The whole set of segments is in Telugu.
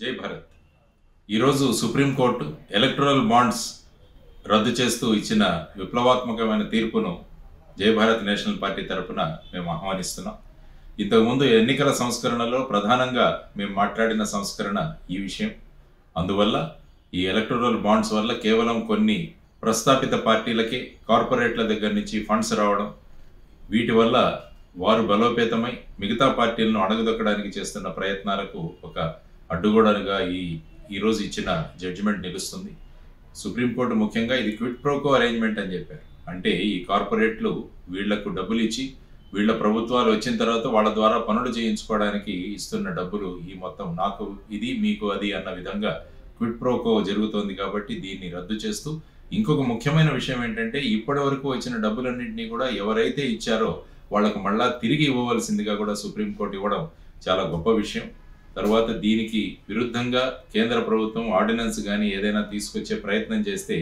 జై భారత్. ఈరోజు సుప్రీంకోర్టు ఎలక్టరల్ బాండ్స్ రద్దు చేస్తూ ఇచ్చిన విప్లవాత్మకమైన తీర్పును జై భారత్ నేషనల్ పార్టీ తరపున మేము ఆహ్వానిస్తున్నాం. ఇంతకుముందు ఎన్నికల సంస్కరణలో ప్రధానంగా మేము మాట్లాడిన సంస్కరణ ఈ విషయం. అందువల్ల ఈ ఎలక్టరల్ బాండ్స్ వల్ల కేవలం కొన్ని ప్రస్థాపిత పార్టీలకే కార్పొరేట్ల దగ్గర నుంచి ఫండ్స్ రావడం, వీటి వల్ల వారు బలోపేతమై మిగతా పార్టీలను అణగదొక్కడానికి చేస్తున్న ప్రయత్నాలకు ఒక అడ్డుగోడగా ఈరోజు ఇచ్చిన జడ్జిమెంట్ నిలుస్తుంది. సుప్రీంకోర్టు ముఖ్యంగా ఇది క్విడ్ ప్రోకో అరేంజ్మెంట్ అని చెప్పారు. అంటే ఈ కార్పొరేట్లు వీళ్లకు డబ్బులు ఇచ్చి వీళ్ళ ప్రభుత్వాలు వచ్చిన తర్వాత వాళ్ళ ద్వారా పనులు చేయించుకోవడానికి ఇస్తున్న డబ్బులు ఈ మొత్తం నాకు ఇది మీకు అది అన్న విధంగా క్విడ్ ప్రోకో జరుగుతోంది. కాబట్టి దీన్ని రద్దు చేస్తూ ఇంకొక ముఖ్యమైన విషయం ఏంటంటే ఇప్పటి వరకు వచ్చిన డబ్బులన్నింటినీ కూడా ఎవరైతే ఇచ్చారో వాళ్లకు మళ్ళా తిరిగి ఇవ్వవలసిందిగా కూడా సుప్రీంకోర్టు ఇవ్వడం చాలా గొప్ప విషయం. తర్వాత దీనికి విరుద్ధంగా కేంద్ర ప్రభుత్వం ఆర్డినెన్స్ కానీ ఏదైనా తీసుకొచ్చే ప్రయత్నం చేస్తే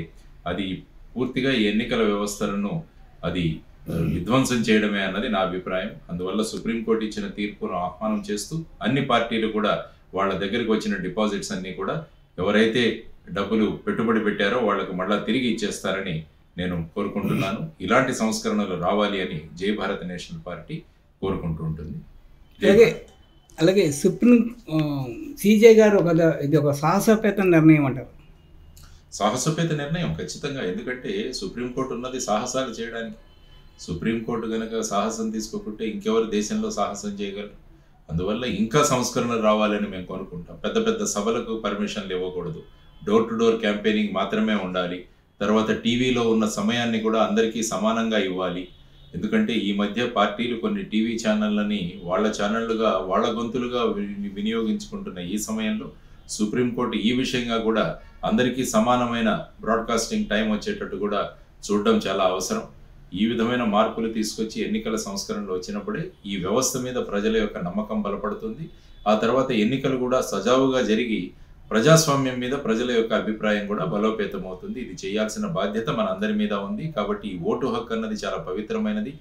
అది పూర్తిగా ఈ ఎన్నికల వ్యవస్థలను అది విధ్వంసం చేయడమే అన్నది నా అభిప్రాయం. అందువల్ల సుప్రీంకోర్టు ఇచ్చిన తీర్పును ఆహ్వానం చేస్తూ అన్ని పార్టీలు కూడా వాళ్ళ దగ్గరికి వచ్చిన డిపాజిట్స్ అన్ని కూడా ఎవరైతే డబ్బులు పెట్టుబడి పెట్టారో వాళ్లకు మళ్ళా తిరిగి ఇచ్చేస్తారని నేను కోరుకుంటున్నాను. ఇలాంటి సంస్కరణలు రావాలి అని జై భారత్ నేషనల్ పార్టీ కోరుకుంటూ ఉంటుంది. అలాగే సుప్రీం సిజే గారు ఇది ఒక సాహసోపేత నిర్ణయం అంటారు. సాహసోపేత నిర్ణయం ఖచ్చితంగా. ఎందుకంటే సుప్రీంకోర్టు ఉన్నది సాహసాలు చేయడానికి. సుప్రీంకోర్టు కనుక సాహసం తీసుకోకుంటే ఇంకెవరు దేశంలో సాహసం చేయగలరు? అందువల్ల ఇంకా సంస్కరణలు రావాలని మేము కోరుకుంటాం. పెద్ద పెద్ద సభలకు పర్మిషన్లు ఇవ్వకూడదు, డోర్ టు డోర్ క్యాంపెయినింగ్ మాత్రమే ఉండాలి. తర్వాత టీవీలో ఉన్న సమయాన్ని కూడా అందరికీ సమానంగా ఇవ్వాలి. ఎందుకంటే ఈ మధ్య పార్టీలు కొన్ని టీవీ ఛానళ్ళని వాళ్ళ ఛానళ్లుగా వాళ్ళ గొంతులుగా వినియోగించుకుంటున్న ఈ సమయంలో సుప్రీంకోర్టు ఈ విషయంగా కూడా అందరికీ సమానమైన బ్రాడ్కాస్టింగ్ టైం వచ్చేటట్టు కూడా చూడడం చాలా అవసరం. ఈ విధమైన మార్పులు తీసుకొచ్చి ఎన్నికల సంస్కరణలు వచ్చినప్పుడే ఈ వ్యవస్థ మీద ప్రజల యొక్క నమ్మకం బలపడుతుంది. ఆ తర్వాత ఎన్నికలు కూడా సజావుగా జరిగి ప్రజాస్వామ్యం మీద ప్రజల యొక్క అభిప్రాయం కూడా బలోపేతం అవుతుంది. ఇది చేయాల్సిన బాధ్యత మన అందరి మీద ఉంది. కాబట్టి ఈ ఓటు హక్కు అన్నది చాలా పవిత్రమైనది.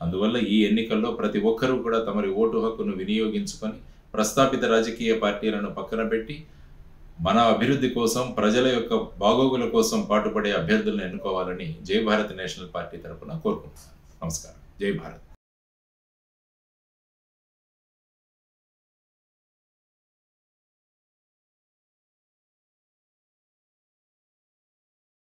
అందువల్ల ఈ ఎన్నికల్లో ప్రతి ఒక్కరూ కూడా తమరి ఓటు హక్కును వినియోగించుకొని ప్రస్థాపిత రాజకీయ పార్టీలను పక్కన పెట్టి మన అభివృద్ధి కోసం ప్రజల యొక్క బాగోగుల కోసం పాటుపడే అభ్యర్థులను ఎన్నుకోవాలని జై భారత్ నేషనల్ పార్టీ తరఫున కోరుకుంటున్నాను. నమస్కారం. జై భారత్.